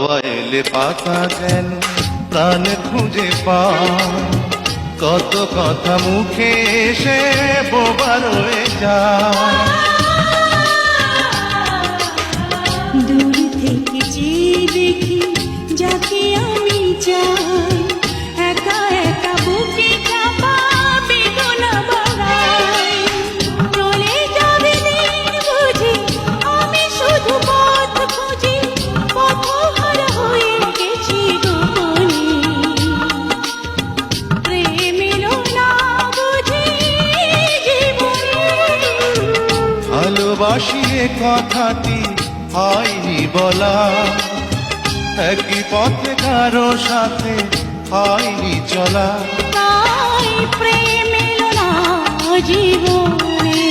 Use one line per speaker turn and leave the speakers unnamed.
এলে পাতা যেন প্রাণে খুঁজে পায়, কত কথা মুখে এসে বোবা রয়ে যায়।
দূর থেকে যে দেখি যাকে আমি চাই, একা একা বুকে চাপা বেদনা বাড়াই। চলে যাবে দিন বুঝি আমি শুধু পথ খুঁজি, পথহারা হয়ে গেছি গোপনে। প্রেম এলো না বুঝি জীবনে।
ভালোবাসি এ কথাটি হয়নি বলা, একই পথে কারো সাথে হয়নি চলা।
তাই প্রেম এলো না জীবনে।